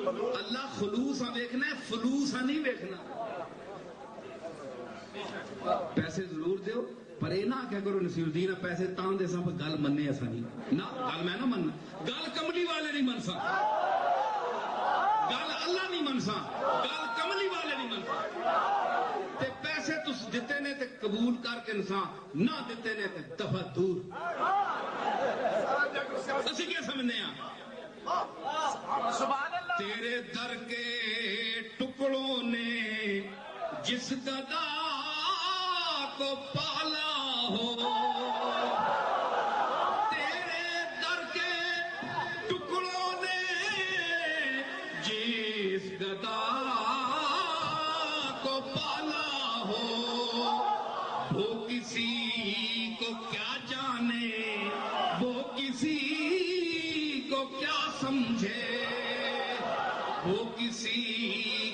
اللہ خلوص دیکھنا ہے، فلوس نہیں دیکھنا. پیسے ضرور دیو پر یہ نہ کیا کرو نصیر الدین پیسے تاں دے سا گل مننے ایسا نہیں نہ گل میں نہ مننا گل کملی والے نہیں من سا گل اللہ نہیں من سا گل کملی والے نہیں من سا تے پیسے تس دیتے نے تے قبول کر کے انسان نہ دیتے نے تے دفع دور. اسی کیا سمجھنے ہیں تیرے در کے ٹکڑوں نے جس گدا کو پالا ہو تیرے در کے ٹکڑوں نے جس گدا کو پالا ہو وہ کسی کو کیا جانے وہ کسی کو کیا سمجھے وہ کسی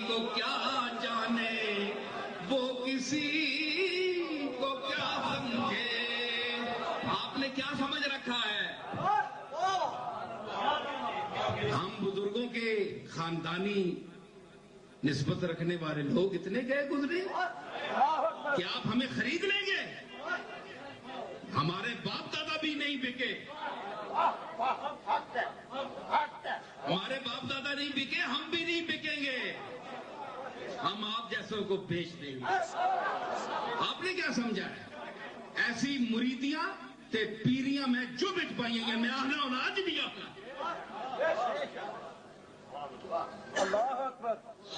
کو کیا جانے وہ کسی کو کیا سمجھے. آپ نے کیا سمجھ رکھا ہے؟ ہم بزرگوں کے خاندانی نسبت رکھنے والے لوگ اتنے گئے گزرے کہ آپ ہمیں خرید لیں گے؟ ہمارے باپ دادا بھی نہیں بکے ہمارے باپ دادا نہیں بکے ہم بھی نہیں بکیں گے. ہم آپ جیسوں کو بیچ دیں گے. آپ نے کیا سمجھا ہے؟ ایسی مریدیاں تے پیریاں میں جو بچ پائیں گے میں آنا ہونا آج بھی آنا.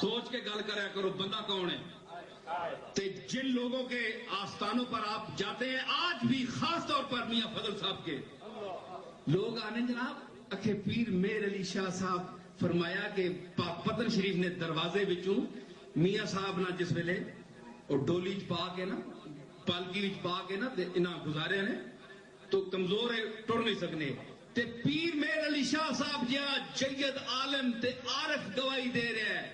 سوچ کے گل کریا کرو بندہ کون ہے. تے جن لوگوں کے آستانوں پر آپ جاتے ہیں آج بھی خاص طور پر میاں فضل صاحب کے لوگ آنے جناب اکھے پیر میر علی شاہ صاحب فرمایا کہ پتن شریف نے دروازے وچوں میاں صاحب نہ جس ویلے اور ڈولی پا کے نا پالکی پا کے نا انہاں گزارے نے تو کمزور ہے ٹر نہیں سکنے تے پیر میر علی شاہ صاحب جہاں جید عالم تے عارف گواہی دے رہے ہیں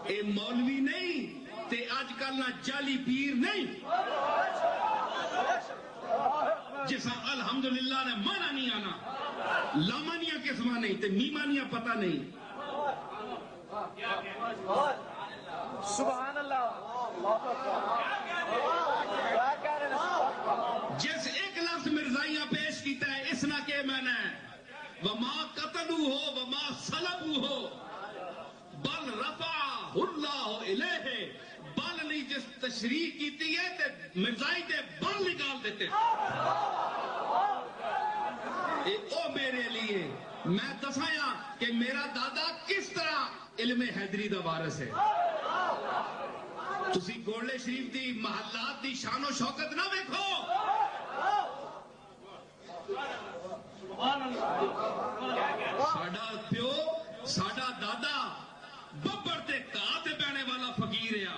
اے مولوی نہیں تے آج کل نہ جعلی پیر نہیں جسا الحمدللہ نے مانا نہیں آنا لامانیاں قسمہ نہیں تے میمانیاں پتہ نہیں. سبحان اللہ. جس ایک لفظ مرزائیاں پیش کیتا ہے اس نہ کہ میں نے وما قتلو ہو وما صلبو ہو بل رفع اللہ الیہ بل نہیں جس تشریح کیتی ہے تے مرزائی تے بل نکال دیتے او میرے لیے میں دسایا کہ میرا دادا کس طرح علم حیدری دا وارث ہے. تسی گولڑے شریف دی محلات دی شان و شوکت نہ دیکھو ساڈا پیو ساڈا دادا ببر تے کاہ تے بہنے والا فقیر ہے.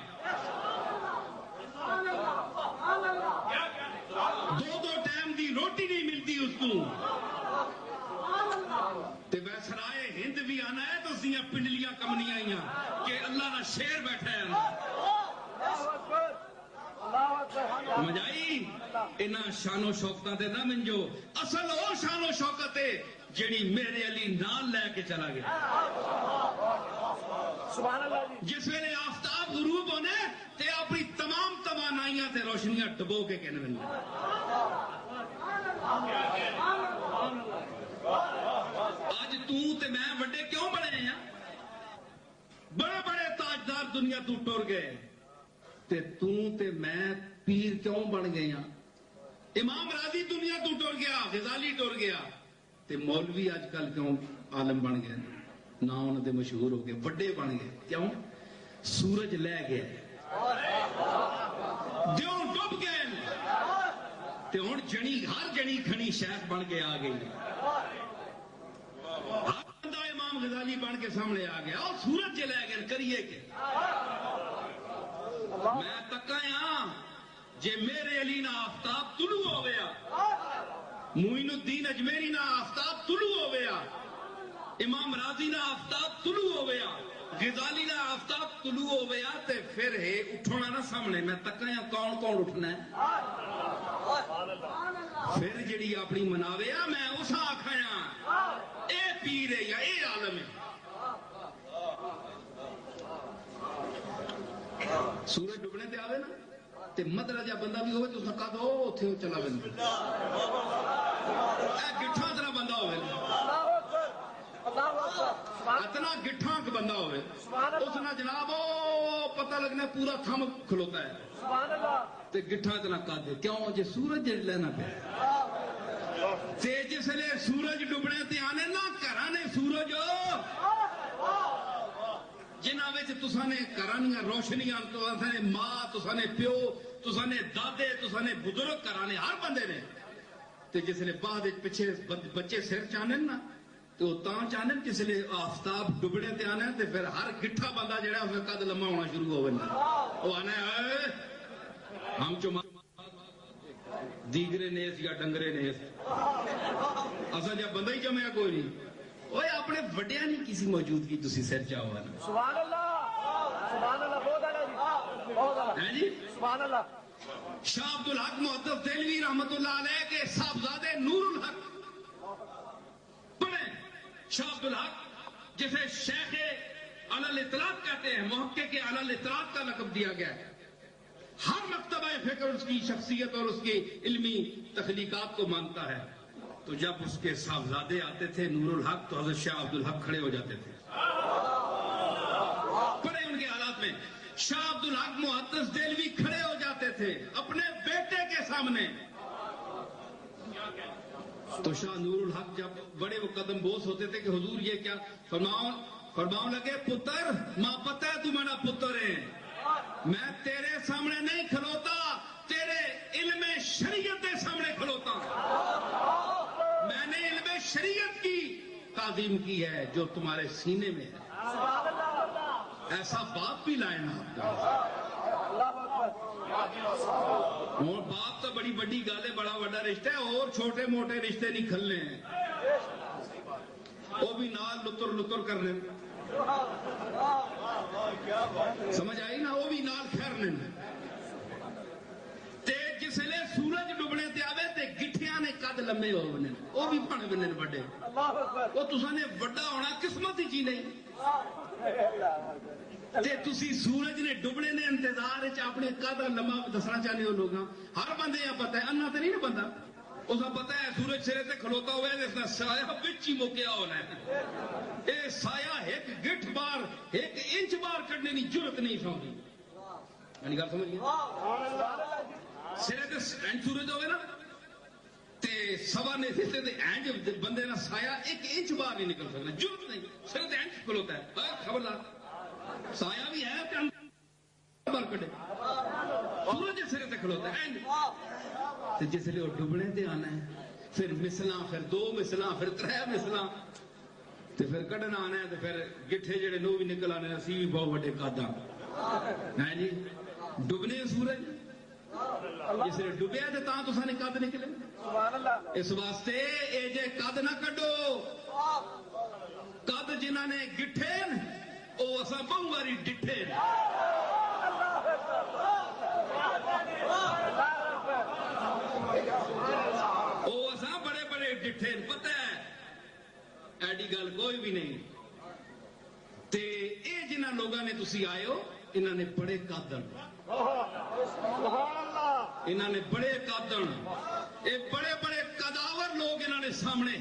دو ٹائم دی روٹی نہیں ملتی اس کو تے ویسرائے ہند بھی آنا ہے تو اسیاں پنڈلیاں کمنیاں آئیاں کہ اللہ نہ شیر بیٹھا ہے مجائی انہاں شان و شوکتاں دے نہ منجو اصل وہ شان و شوکت ہے جڑی میرے علی نال لے کے چلا گیا. جس ویلے آفتاب غروب ہونے تے اپنی تمام توانائیاں تے روشنیاں ڈبو کے کہنے میں آج تے میں وڈے کیوں بنے ہیں بڑے بڑے تاجدار دنیا تو ٹر گئے تے میں پیر کیوں بن گئے ہیں. امام راضی دنیا تو ٹر گیا غزالی ٹر گیا تے مولوی آج کل کیوں عالم بن گئے نہ انہوں دے مشہور ہو گئے وڈے بن گئے کیوں سورج لے گئے دیوں ڈب گئے تے ہن جنی ہر جنی کھنی شیخ بن کے آ گئی ہر بندہ امام غزالی بن کے سامنے آ گیا اور سورج لے گئے کریے کہ میں تکایا جے میرے علی نہ آفتاب طلوع ہو گیا معین الدین اجمیری نہ آفتاب طلوع ہو گیا امام راضی نہ آفتاب طلوع ہو گیا غزالی نہ آفتاب طلوع ہو گیا تے پھر ہے اٹھونا نہ سامنے میں تکایا کون کون اٹھنا ہے پھر جڑی اپنی مناویا میں اسا آکھایا اے پیر ہے یا یہ عالم ہے. سورج ڈبنے تے آوے نا تے مدرا جا بندہ بھی ہوئے تو سکا دو اتھے چلا بندہ گٹھاں طرح بندہ ہوئے اتنا گٹھاں کہ بندہ ہوئے اس نے جناب پتہ لگنا پورا تھم کھلوتا ہے تے گٹھاں اتنا کر دے کیوں جے سورج لینا پہ تے جس لئے سورج ڈبنے تے آنے نا کرانے سورج جنہاں وچ تساں نے کرانیاں روشنیاں تساں نے ماں تساں نے پیو تساں نے دادے تساں نے بزرگ کرانے ہر بندے نے تے جس لئے بعد پیچھے بچے سر چانن نا تو تاں چانن جس لئے آفتاب ڈبنے تے آنے تے پھر ہر گٹھا بندہ جڑا اس میں قد لمبا ہونا شروع ہو گیا وہ آنا ہے ہم چما دیگرے نیس یا ڈنگرے نیس اسا جب بندہ ہی جمعیا کوئی نہیں وہ اپنے وڈیا نہیں کسی موجودگی تسی سر چاہو ہے سبحان اللہ بہت ہے جی سبحان اللہ. شاہ عبد الحق محدث دہلوی رحمت اللہ علیہ کے صاحبزادے نور الحق پڑھیں شاہ عبد الحق جسے شیخ علی الاطلاق کہتے ہیں محقق کے علی الاطلاق کا لقب دیا گیا ہے ہر مکتبہ فکر اس کی شخصیت اور اس کی علمی تخلیقات کو مانتا ہے تو جب اس کے صاحبزادے آتے تھے نور الحق تو حضرت شاہ عبد الحق کھڑے ہو جاتے تھے پڑھیں ان کے حالات میں شاہ عبد الحق محدث دہلوی کھڑے ہو جاتے تھے اپنے بیٹے کے سامنے تو شاہ نور الحق جب بڑے وہ قدم بوس ہوتے تھے کہ حضور یہ کیا فرماؤں لگے پتر ماں پتہ ہے تو میرا پتر ہے میں تیرے سامنے نہیں کھلوتا تیرے علم شریعت کے سامنے کھلوتا میں نے علم شریعت کی تعظیم کی ہے جو تمہارے سینے میں ہے ایسا باپ بھی لائے نا اور باپ تو بڑی بڑی گالے بڑا بڑا رشتہ ہے اور چھوٹے موٹے رشتے نہیں کھلنے ہیں وہ بھی نال لطر لطر کر رہے ہیں سمجھ آئی نا وہ بھی نال خیر نہیں تے جس لئے سورج ڈبنے تے آوے تے گٹھیاں نے قد لمبے ہو بنے وہ بھی پڑھ بنے بڑے وہ تساں نے بڑا ہونا قسمت ہی چی نہیں تے تسی سورج نے ڈبنے نے انتظار اپنے قد لمبا دسنا چاہنے ہو لوگاں ہر بندے یہ پتہ ہے انہا تے نہیں نا بندہ اسا پتہ ہے سورج سرے تے کھلوتا ہوا ہے اس نے سایہ بچی موکیا ہونا ہے اے سایہ ایک گٹھ بار ایک انچ بار کرنے کی جرت نہیں سمجھی یعنی گل سمجھ گیا سرے تے اینج سورج ہوئے نا تے سوا نے تے اینج بندے نا سایہ ایک انچ بار نہیں نکل سکتا جرت نہیں سرے تے اینج کھلوتا ہے خبردار سایہ بھی ہے بار کٹے سورج سرے تے کھلوتا ہے اینج جس لئے وہ ڈبنے تے آنا ہے پھر مثلاں پھر دو مثلاں پھر ترے مثلاں تے پھر کڈنا آنا ہے تے پھر گٹھے جڑے نو بھی نکل آنے اسی بھی بہت بڑے قداں ہیں جی ڈبنے سورج جس لئے ڈبیا تے تاں تساں نے قد نکلے اس واسطے اے جے قد نہ کڈو قد جنہاں نے گٹھے او اساں بہو واری ڈٹھے او اساں بڑے بڑے ڈٹھے پتہ ہے ایڈی گل کوئی بھی نہیں تے اے جنہاں لوگاں نے تسی آئے ہو انہاں نے بڑے قادن انہاں نے بڑے قادن اے بڑے بڑے قداور لوگ انہاں نے سامنے